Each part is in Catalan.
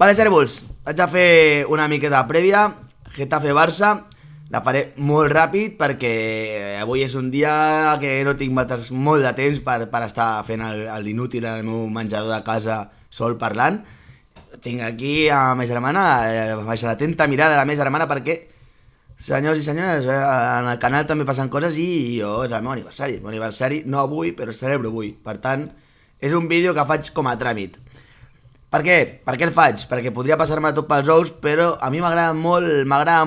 Vale, Cèrvols, vaig a fer una miqueta prèvia. Getafe-Barça, la faré molt ràpid perquè avui és un dia que no tinc molt de temps per estar fent l'inútil al meu menjador de casa sol parlant. Tinc aquí a ma germana, baix l'atenta mirada de la meva germana perquè, senyors i senyores, en el canal també passen coses i jo és el meu aniversari. El meu aniversari no avui, però celebro avui. Per tant, és un vídeo que faig com a tràmit. Per què? Per què el faig? Perquè podria passar-me tot pels ous, però a mi m'agrada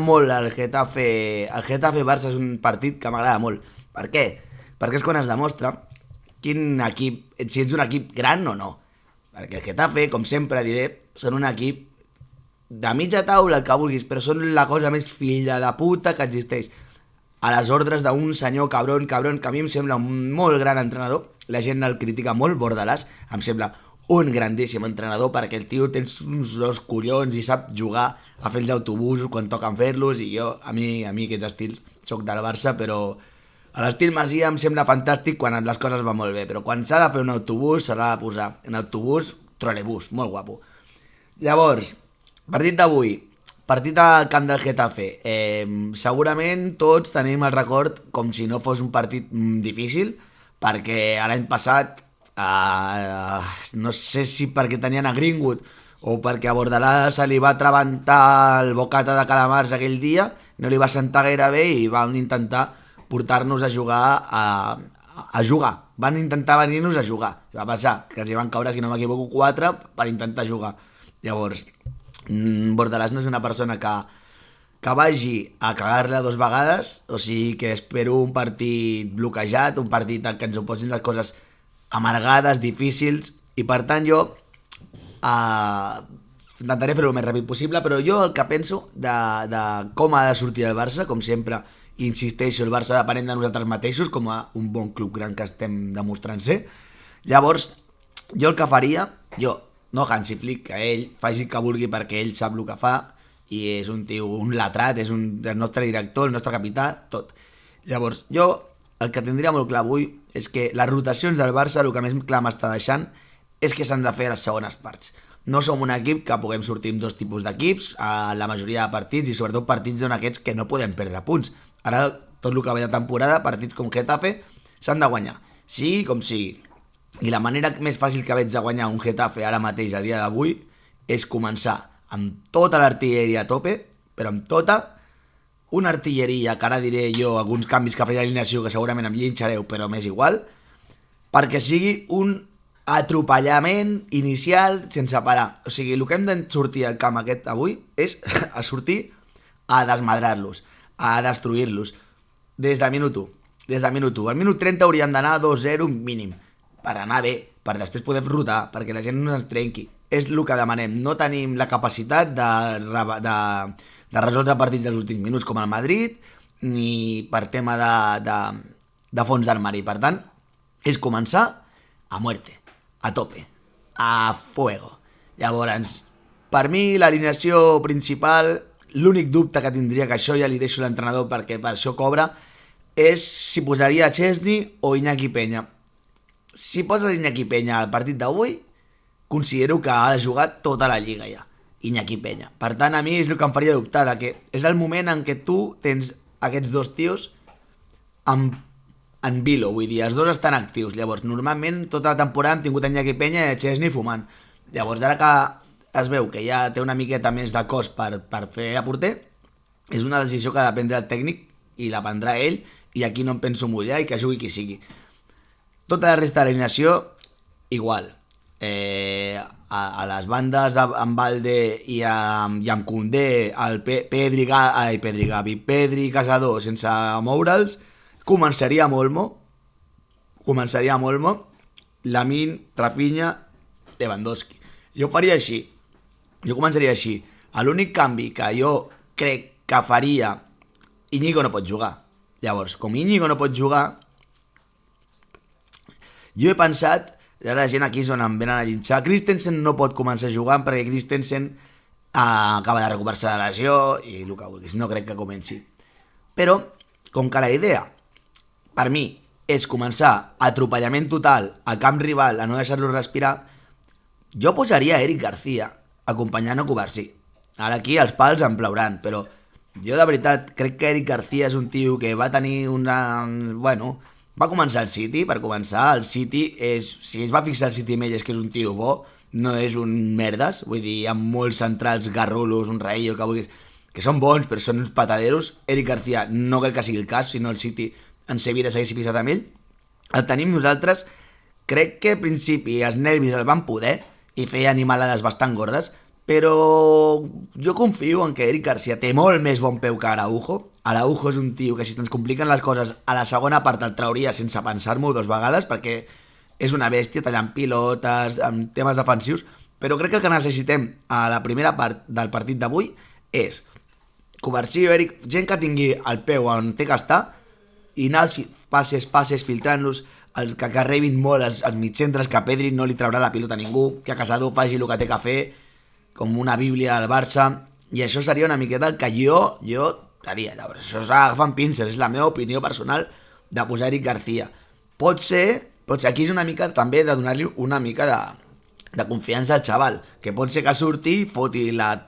molt el Getafe-Barça és un partit que m'agrada molt. Per què? Perquè és quan es demostra quin equip, si ets un equip gran o no. Perquè el Getafe, com sempre diré, són un equip de mitja taula, el que vulguis, però són la cosa més filla de puta que existeix. A les ordres d'un senyor cabron, que a mi em sembla un molt gran entrenador. La gent el critica molt, Bordalàs, em sembla un grandíssim entrenador perquè el tio té uns dos collons i sap jugar a fer els autobusos quan toquen fer-los, i jo, a mi aquests estils, soc del Barça, però a l'estil Masia em sembla fantàstic quan les coses van molt bé, però quan s'ha de fer un autobús s'ha de posar en autobús trolebús, molt guapo. Llavors, partit d'avui, partit al camp del Getafe. Segurament tots tenim el record com si no fos un partit difícil, perquè l'any passat no sé si perquè tenien a Greenwood o perquè a Bordalàs se li va trebantar el bocata de calamars aquell dia, no li va sentar gaire bé i van intentar portar-nos a jugar a jugar. Van intentar venir-nos a jugar. Va passar que els hi van caure, si no m'equivoco, 4 per intentar jugar. Llavors, Bordalàs no és una persona que vagi a cagar-la 2 vegades, o sigui que espero un partit bloquejat, un partit en què ens ho posin les coses amargades, difícils, i per tant jo intentaré fer-ho el més ràpid possible, però jo el que penso de com ha de sortir el Barça, com sempre insisteixo, el Barça depenent de nosaltres mateixos, com a un bon club gran que estem demostrant ser. Llavors, jo el que faria, no Hansi Flick, que ell faci el que vulgui perquè ell sap el que fa, i és un tio, un latrat, és el nostre director, el nostre capità, tot. Llavors, jo el que tindria molt clar avui és que les rotacions del Barça, el que més clar m'està deixant és que s'han de fer a les segones parts. No som un equip que puguem sortir amb 2 tipus d'equips a la majoria de partits, i sobretot partits d'on aquests que no podem perdre punts. Ara, tot el que ve de temporada, partits com Getafe s'han de guanyar, sigui com sigui. I la manera més fàcil que veig de guanyar un Getafe ara mateix, a dia d'avui, és començar amb tota l'artilleria a tope, però amb tota, una artilleria, que ara diré jo alguns canvis que faré l'alineació que segurament em llinxareu, però m'és igual, perquè sigui un atropellament inicial sense parar. O sigui, el que hem de sortir al camp aquest avui és a sortir a desmadrar-los, a destruir-los des de minut 1. Des de minut 1. Al minut 30 hauríem d'anar 2-0 mínim, per anar bé, per després poder rotar, perquè la gent no ens trenqui. És el que demanem. No tenim la capacitat de resoldre partits dels últims minuts com el Madrid, ni per tema de fons d'armari. Per tant, és començar a muerte, a tope, a fuego. Llavors, per mi l'alineació principal, l'únic dubte que tindria, que això ja li deixo a l'entrenador perquè per això cobra, és si posaria Chesney o Iñaki Peña. Si poses Iñaki Peña al partit d'avui, considero que ha de jugar tota la lliga ja, Iñaki Peña. Per tant, a mi és el que em faria dubtar, que és el moment en què tu tens aquests 2 tios en vilo, vull dir, els 2 estan actius. Llavors, normalment, tota la temporada hem tingut Iñaki Peña i Chesney fumant. Llavors, ara que es veu que ja té una miqueta més de cos per fer a porter, és una decisió que ha de prendre el tècnic i la prendrà ell, i aquí no em penso mullar i que jugui qui sigui. Tota la resta de l'alineació, igual. A les bandes amb Valde i amb Koundé, el Pedri Casador sense moure'ls, començaria amb Olmo, Lamine, Rafinha, Lewandowski. Jo faria així, jo començaria així. L'únic canvi que jo crec que faria, Íñigo no pot jugar. Llavors, com Íñigo no pot jugar, jo he pensat, ara la gent aquí és on em venen a llinxar, Christensen no pot començar jugant perquè Christensen acaba de recuperar-se de lesió i el que vulguis, no crec que comenci. Però, com que la idea, per mi, és començar atropellament total al camp rival, a no deixar-lo respirar, jo posaria Eric García acompanyant a Covarsí. Ara aquí els pals em plauran, però jo de veritat crec que Eric García és un tio que va tenir una... Bueno, va començar al City, per començar, el City és... Si es va fixar el City amb ell és que és un tio bo, no és un merdes, vull dir, hi ha molts centrals, garrulos, un rei, el que vulguis, que són bons, però són uns pataderos. Eric García no crec que sigui el cas, si no el City en sa vida s'hagués fixat amb ell. El tenim nosaltres, crec que al principi els nervis el van poder i feia animalades bastant gordes, però jo confio en que Eric García té molt més bon peu que Araujo. Araujo és un tio que si se'ns compliquen les coses a la segona part el trauria sense pensar-m'ho dues vegades, perquè és una bèstia tallant pilotes, amb temes defensius, però crec que el que necessitem a la primera part del partit d'avui és Covarsí o Eric, gent que tingui el peu on té que estar i anar els passes, filtrant-los, els que arrebin molt els mitjcentres, que Pedri no li traurà la pilota a ningú, que Casado faci el que té que fer, com una bíblia al Barça, i això seria una miqueta el que jo faria. Llavors, això s'agafen pinces, és la meva opinió personal de posar Eric García. Pot ser aquí és una mica també de donar-li una mica de confiança al xaval, que pot ser que surti, foti la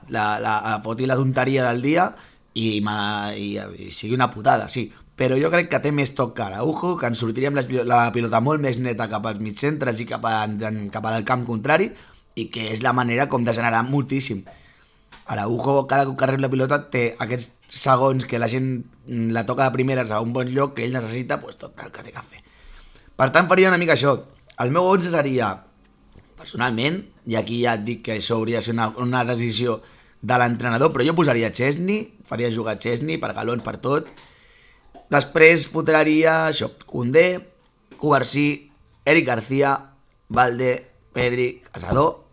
tonteria del dia i sigui una putada, sí, però jo crec que té més toc que Araujo, que ens sortiria amb la pilota molt més neta cap als mitjcentres i cap al camp contrari, i que és la manera com de generar moltíssim. Araujo, cada cop que rep la pilota, té aquests segons que la gent la toca de primeres a un bon lloc que ell necessita, pues, tot el que té que fer. Per tant, faria una mica això. El meu 11 seria, personalment, i aquí ja et dic que això hauria de ser una decisió de l'entrenador, però jo posaria Chesney, faria jugar Chesney per galons, per tot. Després fotraria això, Koundé, Covarsí, Eric García, Valde, Pedri, Casado,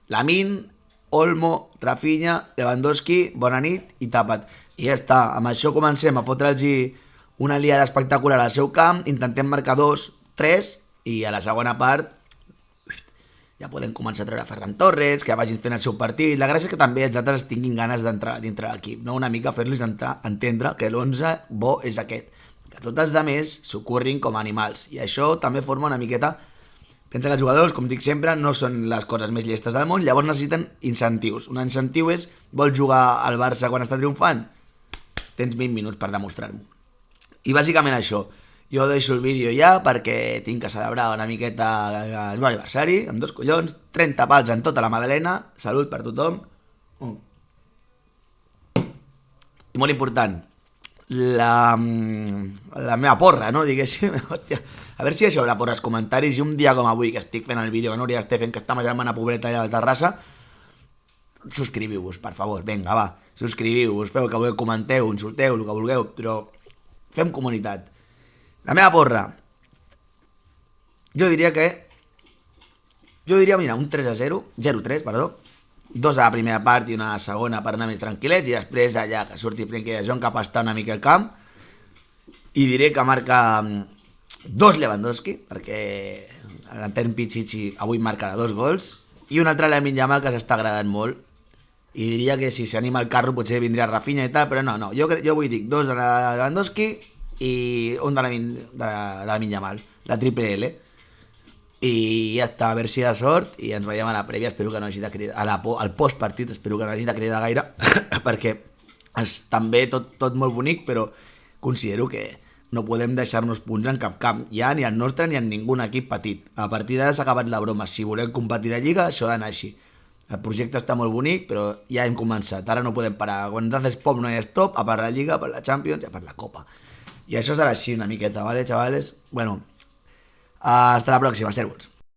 Lamine, Olmo, Rafinha, Lewandowski, bona nit i tapa't. I ja està, amb això comencem a fotre'ls una liada espectacular al seu camp, intentem marcar 2, 3 i a la segona part ja podem començar a treure Ferran Torres, que vagin fent el seu partit. La gràcia és que també els altres tinguin ganes d'entrar dintre l'equip, no? Una mica fer-los entendre que l'11 bo és aquest, que tots els altres s'ocorrin com a animals, i això també forma una miqueta. Pensa que els jugadors, com dic sempre, no són les coses més llestes del món, llavors necessiten incentius. Un incentiu és, vols jugar al Barça quan està triomfant? Tens 20 minuts per demostrar-m'ho. I bàsicament això. Jo deixo el vídeo ja perquè tinc que celebrar una miqueta el meu aniversari, amb 2 collons, 30 pals en tota la Madalena, salut per tothom. I molt important, la meva porra, no? Diguéssim, hòstia. A veure si això la porra als comentaris, i un dia com avui que estic fent el vídeo que no hauria d'estar fent, que està ma germana pobreta allà a la terrassa, subscriviu-vos, per favor, vinga, va, subscriviu-vos, feu el que vulgueu, comenteu, insulteu, el que vulgueu, però fem comunitat. La meva porra, jo diria, mira, un 3-0, 0-3, perdó, 2 a la primera part i una a la segona per anar més tranquil·lets, i després allà que surti Frenkie de Jong cap a estar una mica al camp, i diré que marca 2 Lewandowski, perquè l'Antern Pichichi avui marcarà 2 gols, i un altre Lamine Yamal que s'està agradant molt, i diria que si s'anima el carro potser vindria Rafinha i tal, però no, jo vull dir 2 de Lewandowski i un de Lamine Yamal, la triple L. I ja està, a veure si hi ha sort, i ens veiem a la prèvia. Espero que no hagi de cridar, al postpartit espero que no hagi de cridar gaire, perquè és també tot molt bonic, però considero que no podem deixar-nos punts en cap camp, ja ni al nostre ni en ningú equip petit. A partir d'ara s'ha acabat la broma, si volem competir de Lliga això ha d'anar així. El projecte està molt bonic, però ja hem començat, ara no podem parar. Quan haces pop no hi ha stop, a per la Lliga, per la Champions i a per la Copa. I això serà així una miqueta, ¿vale, chavales? Bueno, hasta la próxima, servus.